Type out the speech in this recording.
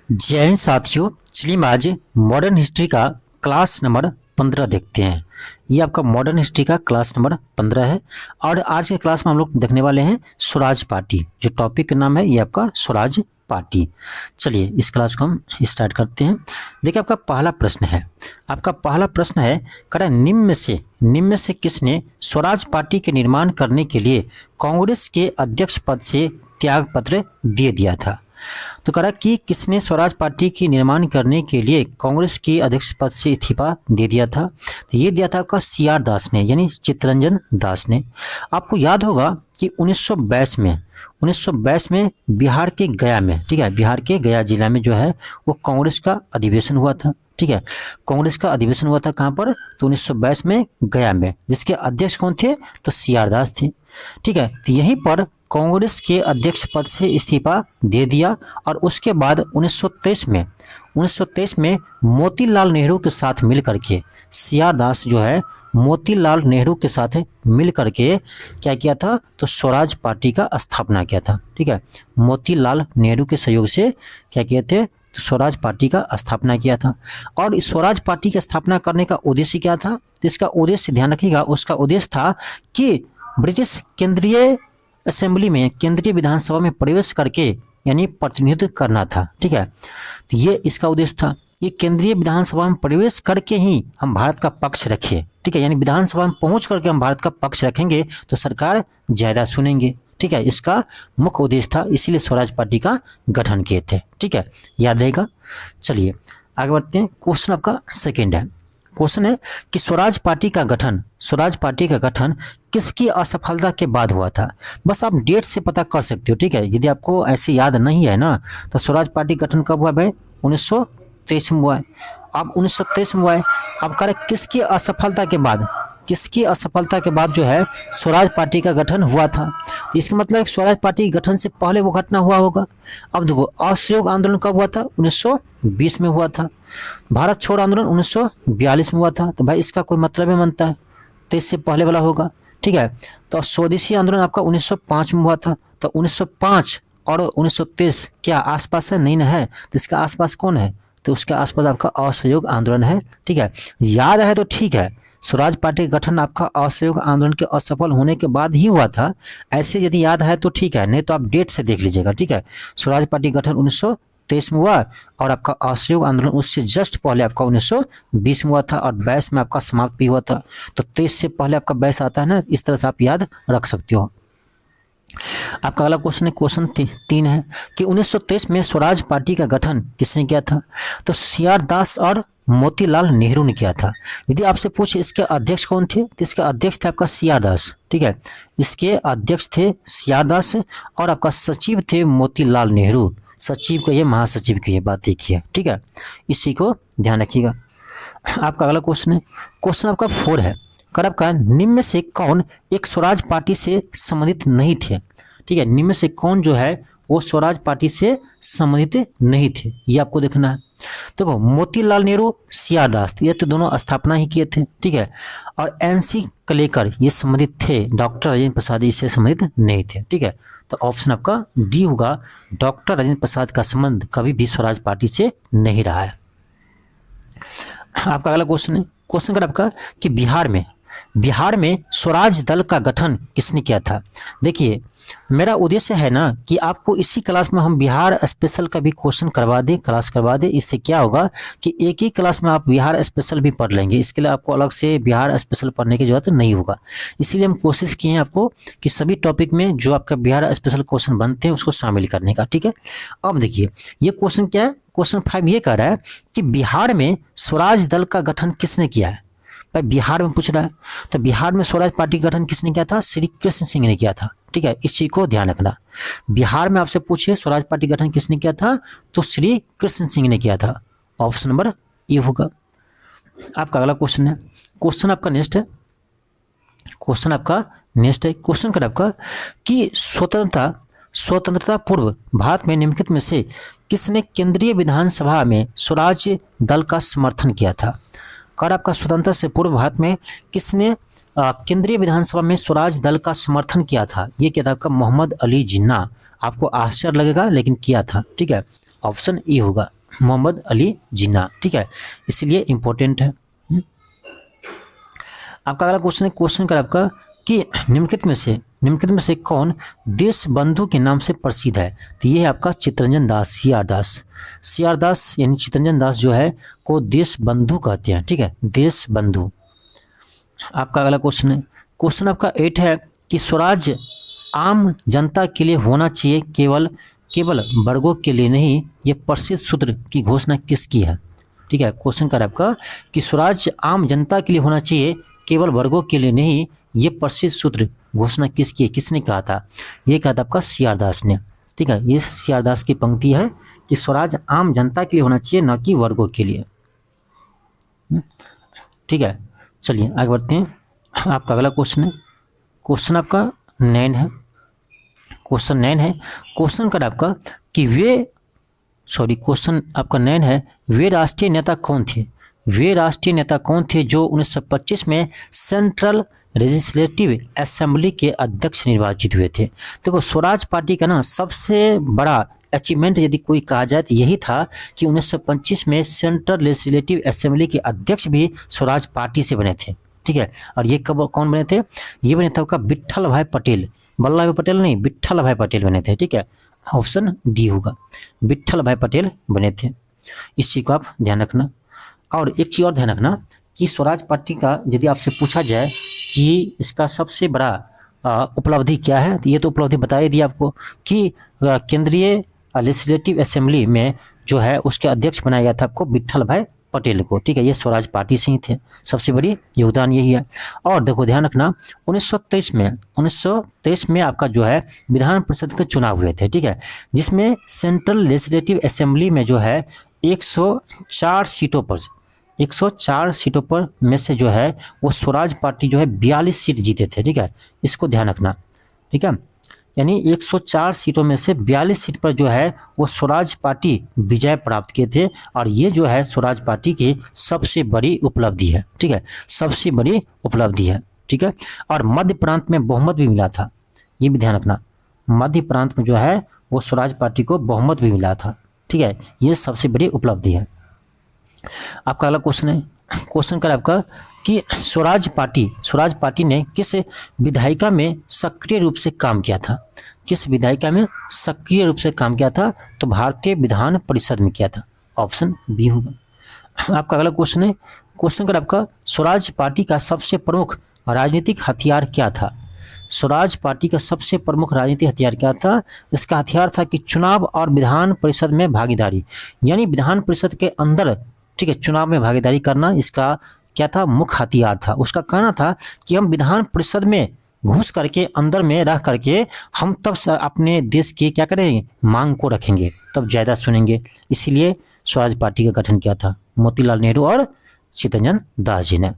जय हिंद साथियों। चलिए हम आज मॉडर्न हिस्ट्री का क्लास नंबर 15 देखते हैं। ये आपका मॉडर्न हिस्ट्री का क्लास नंबर 15 है और आज के क्लास में हम लोग देखने वाले हैं स्वराज पार्टी। जो टॉपिक का नाम है ये आपका स्वराज पार्टी। चलिए इस क्लास को हम स्टार्ट करते हैं। देखिए आपका पहला प्रश्न है करा निम्न में से किसने स्वराज पार्टी के निर्माण करने के लिए कांग्रेस के अध्यक्ष पद से त्याग पत्र दे दिया था। तो कहा कि किसने स्वराज पार्टी की निर्माण करने के लिए कांग्रेस के अध्यक्ष पद से इस्तीफा दे दिया था। तो ये दिया था आपका CR दास ने, यानी चित्तरंजन दास ने। आपको याद होगा कि 1922 में बिहार के गया में, ठीक है, बिहार के गया जिला में जो है वो कांग्रेस का अधिवेशन हुआ था। ठीक है, कांग्रेस का अधिवेशन हुआ था कहाँ पर? तो 1922 में गया में, जिसके अध्यक्ष कौन थे? तो CR दास थे। ठीक है, तो यहीं पर कांग्रेस के अध्यक्ष पद से इस्तीफा दे दिया और उसके बाद 1923 में मोतीलाल नेहरू के साथ मिल करके CR दास जो है मोतीलाल नेहरू के साथ मिल करके क्या किया था? तो स्वराज पार्टी का स्थापना किया था। ठीक है, मोतीलाल नेहरू के सहयोग से क्या किए थे? तो स्वराज पार्टी का स्थापना किया था। और इस स्वराज पार्टी की स्थापना करने का उद्देश्य क्या था? तो इसका उद्देश्य ध्यान रखिएगा, उसका उद्देश्य था कि ब्रिटिश केंद्रीय असेंबली में, केंद्रीय विधानसभा में प्रवेश करके यानी प्रतिनिधित्व करना था। ठीक है, तो ये इसका उद्देश्य था कि केंद्रीय विधानसभा में प्रवेश करके ही हम भारत का पक्ष रखें। ठीक है, यानी विधानसभा में पहुंच करके हम भारत का पक्ष रखेंगे तो सरकार ज़्यादा सुनेंगे। ठीक है, इसका मुख्य उद्देश्य था, इसीलिए स्वराज पार्टी का गठन किए थे। ठीक है, याद रहेगा। चलिए आगे बढ़ते हैं। क्वेश्चन आपका सेकेंड है। क्वेश्चन है कि स्वराज पार्टी का गठन किसकी असफलता के बाद हुआ था? बस आप डेट से पता कर सकते हो। ठीक है, यदि आपको ऐसे याद नहीं है ना, तो स्वराज पार्टी गठन कब हुआ भाई? 1923 में हुआ है। अब 1923 में हुआ है। अब करें किसकी असफलता के बाद जो है स्वराज पार्टी का गठन हुआ था? तो इसका मतलब स्वराज पार्टी के गठन से पहले वो घटना हुआ होगा। अब देखो, असहयोग आंदोलन कब हुआ था? 1920 में हुआ था। भारत छोड़ आंदोलन 1942 में हुआ था। तो भाई इसका कोई मतलब ही बनता है, तो इससे पहले वाला होगा। ठीक है, तो स्वदेशी आंदोलन आपका 1905 में हुआ था। तो 1905 और 1923 क्या आसपास है? नहीं ना है। तो इसका आसपास कौन है? तो उसके आसपास आपका असहयोग आंदोलन है। ठीक है, याद है तो ठीक है। स्वराज पार्टी का गठन आपका असहयोग आंदोलन के असफल होने के बाद ही हुआ था। ऐसे यदि याद है तो ठीक है, नहीं तो आप डेट से देख लीजिएगा। ठीक है, स्वराज पार्टी गठन 1923 में हुआ और आपका असहयोग आंदोलन उससे जस्ट पहले आपका 1920 में हुआ था और 22 में आपका समाप्त भी हुआ था। तो 23 से पहले आपका 22 आता है ना, इस तरह से आप याद रख सकते हो। आपका अगला क्वेश्चन है, क्वेश्चन 3 है कि 1923 में स्वराज पार्टी का गठन किसने किया था? तो CR दास और मोतीलाल नेहरू ने किया था। यदि आपसे पूछे इसके अध्यक्ष कौन थे, तो इसके अध्यक्ष थे आपका CR दास। ठीक है, इसके अध्यक्ष थे CR दास और आपका सचिव थे मोतीलाल नेहरू। सचिव को ये, महासचिव की ये बात एक ही है। ठीक है, इसी को ध्यान रखिएगा। आपका अगला क्वेश्चन है, क्वेश्चन आपका 4 है। कर आपका निम्न में से कौन एक स्वराज पार्टी से संबंधित नहीं थे? ठीक है, निम्न में से कौन जो है वो स्वराज पार्टी से संबंधित नहीं थे, ये आपको देखना है। देखो, मोतीलाल नेहरू, CR दास, ये तो दोनों स्थापना ही किए थे। ठीक है, और NC कलेकर ये संबंधित थे, डॉक्टर राजेंद्र प्रसाद इससे संबंधित नहीं थे। ठीक है, तो ऑप्शन आपका D होगा। डॉक्टर राजेंद्र प्रसाद का संबंध कभी भी स्वराज पार्टी से नहीं रहा है। आपका अगला क्वेश्चन है, क्वेश्चन कर आपका कि बिहार में स्वराज दल का गठन किसने किया था? देखिए, मेरा उद्देश्य है ना कि आपको इसी क्लास में हम बिहार स्पेशल का भी क्वेश्चन क्लास करवा दे। इससे क्या होगा कि एक ही क्लास में आप बिहार स्पेशल भी पढ़ लेंगे। इसके लिए आपको अलग से बिहार स्पेशल पढ़ने की जरूरत नहीं होगा। इसीलिए हम कोशिश किए हैं आपको कि सभी टॉपिक में जो आपका बिहार स्पेशल क्वेश्चन बनते हैं उसको शामिल करने का। ठीक है, अब देखिए ये क्वेश्चन क्या है, क्वेश्चन 5 ये कह रहा है कि बिहार में स्वराज दल का गठन किसने किया है? भाई बिहार में पूछ रहा है, तो बिहार में स्वराज पार्टी का गठन किसने किया था? श्री कृष्ण सिंह ने किया था। ठीक है, इस चीज को ध्यान रखना। बिहार में आपसे पूछे स्वराज पार्टी गठन किसने किया था, तो श्री कृष्ण सिंह ने किया था। ऑप्शन नंबर ए होगा। आपका अगला क्वेश्चन है, क्वेश्चन आपका नेक्स्ट है। क्वेश्चन कर आपका कि स्वतंत्रता पूर्व भारत में निम्नलिखित में से किसने केंद्रीय विधानसभा में स्वराज दल का समर्थन किया था? कर आपका स्वतंत्रता से पूर्व भारत में किसने केंद्रीय विधानसभा में स्वराज दल का समर्थन किया था? ये किया था आपका मोहम्मद अली जिन्ना। आपको आश्चर्य लगेगा लेकिन किया था, ठीक है। ऑप्शन ए होगा मोहम्मद अली जिन्ना, ठीक है, इसलिए इंपॉर्टेंट है। आपका अगला क्वेश्चन है, क्वेश्चन का आपका कि निम्नलिखित में से कौन देश बंधु के नाम से प्रसिद्ध है? तो ये है आपका चित्तरंजन दास, सीआर दास यानी चित्तरंजन दास जो है को देश बंधु कहते हैं, ठीक है, देश बंधु। आपका अगला क्वेश्चन है, क्वेश्चन आपका 8 है कि स्वराज आम जनता के लिए होना चाहिए, केवल वर्गों के लिए नहीं, ये प्रसिद्ध सूत्र की घोषणा किसकी है? ठीक है, क्वेश्चन का आपका कि स्वराज आम जनता के लिए होना चाहिए, केवल वर्गों के लिए नहीं, ये प्रसिद्ध सूत्र घोषणा किसकी है, किसने कहा था? ये कहा था आपका सीआर दास ने, ठीक है। ये सीआर दास की पंक्ति है कि स्वराज आम जनता के लिए होना चाहिए, न कि वर्गों के लिए, ठीक है। चलिए आगे बढ़ते हैं। आपका अगला क्वेश्चन है, क्वेश्चन आपका 9 है, क्वेश्चन का आपका कि क्वेश्चन आपका 9 है, वे राष्ट्रीय नेता कौन थे जो 1925 में सेंट्रल लेजिस्लेटिव असेंबली के अध्यक्ष निर्वाचित हुए थे? देखो स्वराज पार्टी का ना सबसे बड़ा अचीवमेंट यदि कोई कहा जाए तो यही था कि 1925 में सेंट्रल लेजिस्लेटिव असेंबली के अध्यक्ष भी स्वराज पार्टी से बने थे, ठीक है। और ये कब कौन बने थे? ये बने थे आपका विट्ठल भाई पटेल, वल्लभ भाई पटेल नहीं, विट्ठल भाई पटेल बने थे, ठीक है। ऑप्शन डी होगा, विट्ठल भाई पटेल बने थे। इस चीज़ को आप ध्यान रखना। और एक चीज़ और ध्यान रखना कि स्वराज पार्टी का यदि आपसे पूछा जाए कि इसका सबसे बड़ा उपलब्धि क्या है, तो ये तो उपलब्धि बता ही दी आपको कि केंद्रीय लेजिस्लेटिव असेंबली में जो है उसके अध्यक्ष बनाया गया था आपको विट्ठल भाई पटेल को, ठीक है। ये स्वराज पार्टी से ही थे, सबसे बड़ी योगदान यही है। और देखो ध्यान रखना 1923 में आपका जो है विधान परिषद के चुनाव हुए थे, ठीक है, जिसमें सेंट्रल लेजिस्लेटिव असेंबली में जो है 104 सीटों पर में से जो है वो स्वराज पार्टी जो है 42 सीट जीते थे, ठीक है। इसको ध्यान रखना, ठीक है। यानी 104 सीटों में से 42 सीट पर जो है वो स्वराज पार्टी विजय प्राप्त किए थे। और ये जो है स्वराज पार्टी की सबसे बड़ी उपलब्धि है, ठीक है, सबसे बड़ी उपलब्धि है, ठीक है। और मध्य प्रांत में बहुमत भी मिला था, ये भी ध्यान रखना, मध्य प्रांत में जो है वो स्वराज पार्टी को बहुमत भी मिला था, ठीक है। ये सबसे बड़ी उपलब्धि है। आपका अगला क्वेश्चन है, क्वेश्चन का आपका कि स्वराज पार्टी ने किस विधायिका में सक्रिय रूप से काम किया था? किस विधायिका में सक्रिय रूप से काम किया था? तो भारतीय विधान परिषद में किया था, ऑप्शन बी होगा। आपका अगला क्वेश्चन है, क्वेश्चन का आपका स्वराज पार्टी का सबसे प्रमुख राजनीतिक हथियार क्या था? स्वराज पार्टी का सबसे प्रमुख राजनीतिक हथियार क्या था? इसका हथियार था कि चुनाव और विधान परिषद में भागीदारी, यानी विधान परिषद के अंदर, ठीक है, चुनाव में भागीदारी करना इसका क्या था? मुख्य हथियार था। उसका कहना था कि हम विधान परिषद में घुस करके अंदर में रह करके हम तब अपने देश के क्या करेंगे, मांग को रखेंगे, तब ज़्यादा सुनेंगे। इसीलिए स्वराज पार्टी का गठन किया था मोतीलाल नेहरू और चित्तरंजन दास जी ने।